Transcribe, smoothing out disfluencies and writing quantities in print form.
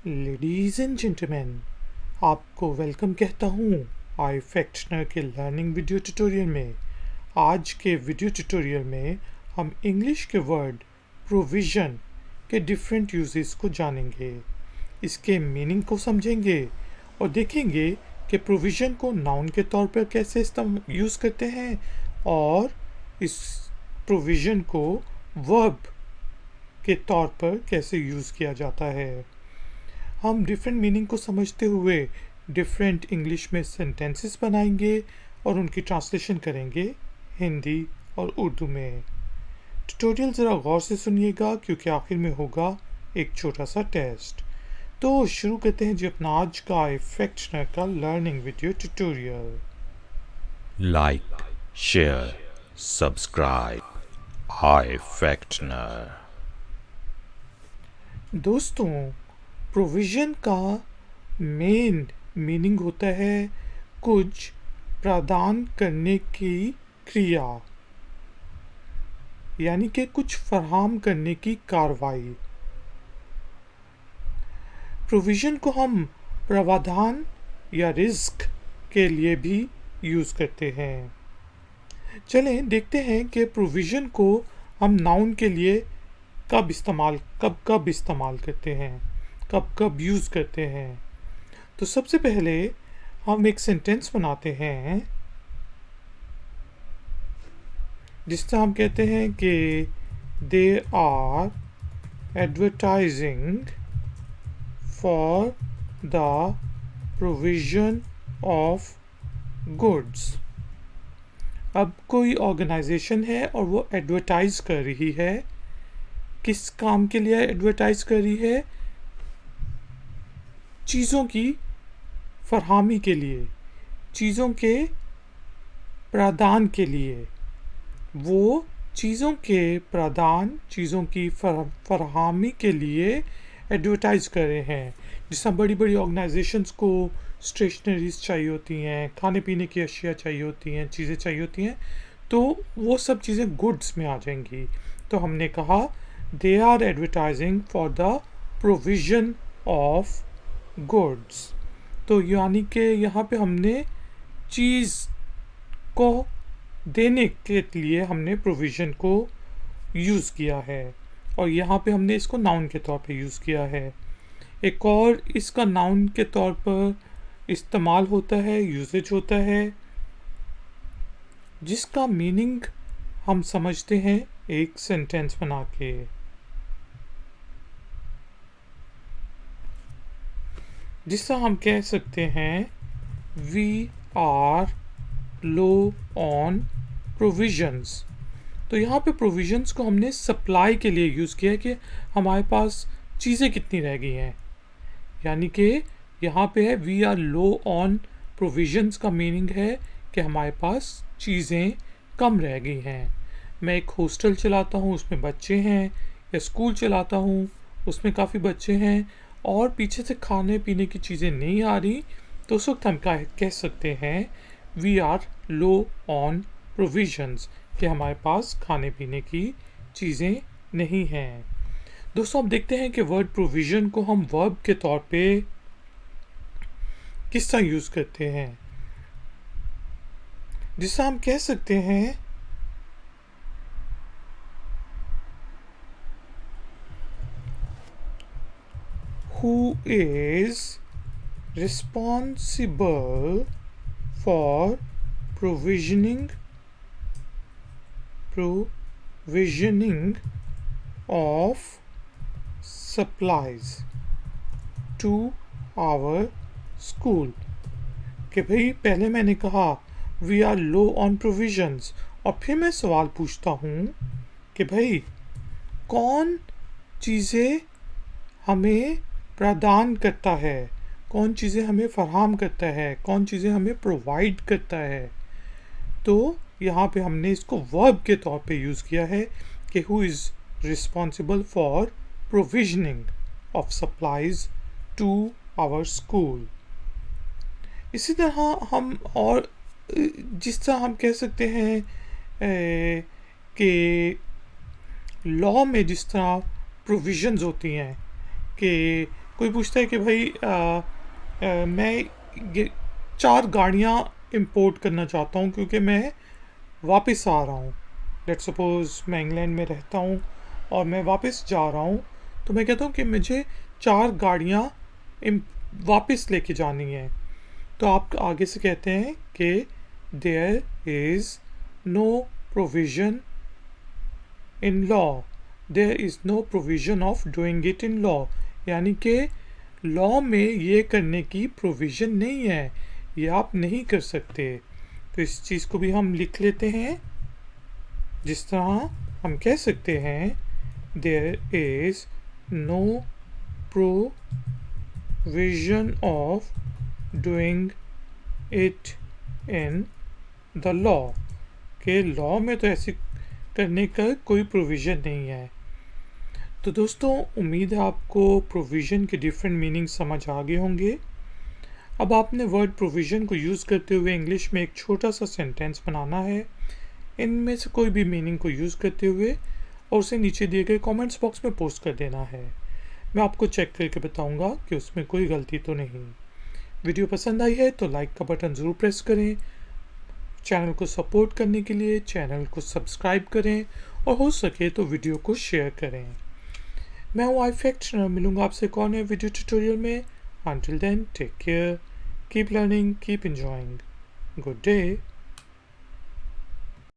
Ladies and gentleman, आपको welcome कहता हूँ आईफैक्टनर के लर्निंग वीडियो ट्यूटोरियल में। आज के वीडियो ट्यूटोरियल में हम इंग्लिश के वर्ड प्रोविज़न के डिफरेंट यूजेस को जानेंगे, इसके मीनिंग को समझेंगे और देखेंगे कि प्रोविज़न को नाउन के तौर पर कैसे यूज़ करते हैं और इस प्रोविज़न को वर्ब के तौर पर कैसे यूज़ किया जाता है। हम डिफरेंट मीनिंग को समझते हुए डिफरेंट इंग्लिश में सेंटेंसेस बनाएंगे और उनकी ट्रांसलेशन करेंगे हिंदी और उर्दू में। ट्यूटोरियल ज़रा गौर से सुनिएगा क्योंकि आखिर में होगा एक छोटा सा टेस्ट। तो शुरू करते हैं जी अपना आज का इफेक्टनर का learning video tutorial. Like, share, subscribe. Ifactner. दोस्तों, प्रोविज़न का मेन मीनिंग होता है कुछ प्रदान करने की क्रिया, यानी कि कुछ फराहम करने की कार्रवाई। प्रोविज़न को हम प्रावधान या रिस्क के लिए भी यूज़ करते हैं। चलें देखते हैं कि प्रोविज़न को हम नाउन के लिए कब इस्तेमाल करते हैं, कब यूज़ करते हैं। तो सबसे पहले हम एक सेंटेंस बनाते हैं जिससे हम कहते हैं कि they are advertising for the provision of goods. अब कोई ऑर्गेनाइजेशन है और वो एडवर्टाइज कर रही है। किस काम के लिए एडवर्टाइज कर रही है? चीज़ों की फरहमी के लिए, चीज़ों के प्रदान के लिए। वो चीज़ों के प्रदान, चीज़ों की फरहमी के लिए एडवर्टाइज कर रहे हैं। जिस बड़ी बड़ी ऑर्गेनाइजेशंस को स्टेशनरीज चाहिए होती हैं, खाने पीने की अशिया चाहिए होती हैं, चीज़ें चाहिए होती हैं, तो वो सब चीज़ें गुड्स में आ जाएंगी। तो हमने कहा they are advertising for the provision of goods. तो यानी कि यहाँ पे हमने चीज़ को देने के लिए हमने प्रोविज़न को यूज़ किया है और यहाँ पे हमने इसको नाउन के तौर पे यूज़ किया है। एक और इसका नाउन के तौर पर इस्तेमाल होता है, यूसेज होता है, जिसका मीनिंग हम समझते हैं एक सेंटेंस बना के। जिससे हम कह सकते हैं we are low on provisions. तो यहाँ पे प्रोविजंस को हमने सप्लाई के लिए यूज़ किया है कि हमारे पास चीज़ें कितनी रह गई हैं, यानी कि यहाँ पे है we are low on provisions का मीनिंग है कि हमारे पास चीज़ें कम रह गई हैं। मैं एक हॉस्टल चलाता हूँ, उसमें बच्चे हैं, या स्कूल चलाता हूँ, उसमें काफ़ी बच्चे हैं और पीछे से खाने पीने की चीज़ें नहीं आ रही, तो उस वक्त हम कह सकते हैं we are low on provisions, कि हमारे पास खाने पीने की चीज़ें नहीं हैं। दोस्तों, अब देखते हैं कि वर्ड प्रोविज़न को हम वर्ब के तौर पे किस तरह यूज़ करते हैं, जिससे हम कह सकते हैं who is responsible for provisioning of supplies to our school। कि भाई पहले मैंने कहा we are low on provisions और फिर मैं सवाल पूछता हूँ कि भाई कौन चीज़ें हमें प्रदान करता है, कौन चीज़ें हमें फराहम करता है, कौन चीज़ें हमें प्रोवाइड करता है। तो यहाँ पे हमने इसको वर्ब के तौर पे यूज़ किया है कि who is responsible for provisioning of supplies to our school. इसी तरह हम और जिस तरह हम कह सकते हैं कि लॉ में जिस तरह प्रोविजंस होती हैं कि कोई पूछता है कि भाई मैं ये 4 गाड़ियाँ इंपोर्ट करना चाहता हूँ क्योंकि मैं वापस आ रहा हूँ। लेट्स सपोज मैं इंग्लैंड में रहता हूँ और मैं वापस जा रहा हूँ, तो मैं कहता हूँ कि मुझे 4 गाड़ियाँ वापस लेके जानी है। तो आप आगे से कहते हैं कि there is no provision in law, there is no provision of doing it in law, यानी कि लॉ में ये करने की प्रोविज़न नहीं है, ये आप नहीं कर सकते। तो इस चीज़ को भी हम लिख लेते हैं, जिस तरह हम कह सकते हैं there is no provision of doing it in the law, के लॉ में तो ऐसे करने का कोई प्रोविज़न नहीं है। तो दोस्तों, उम्मीद है आपको प्रोविज़न के डिफरेंट मीनिंग समझ आ गए होंगे। अब आपने वर्ड प्रोविज़न को यूज़ करते हुए इंग्लिश में एक छोटा सा सेंटेंस बनाना है, इनमें से कोई भी मीनिंग को यूज़ करते हुए, और उसे नीचे दिए गए कमेंट्स बॉक्स में पोस्ट कर देना है। मैं आपको चेक करके बताऊंगा कि उसमें कोई गलती तो नहीं। वीडियो पसंद आई है तो लाइक का बटन ज़रूर प्रेस करें। चैनल को सपोर्ट करने के लिए चैनल को सब्सक्राइब करें और हो सके तो वीडियो को शेयर करें। मैं हूँ iFactner, मिलूंगा आपसे एक और नए वीडियो ट्यूटोरियल में। Until then, take care, keep learning, keep enjoying. Good day.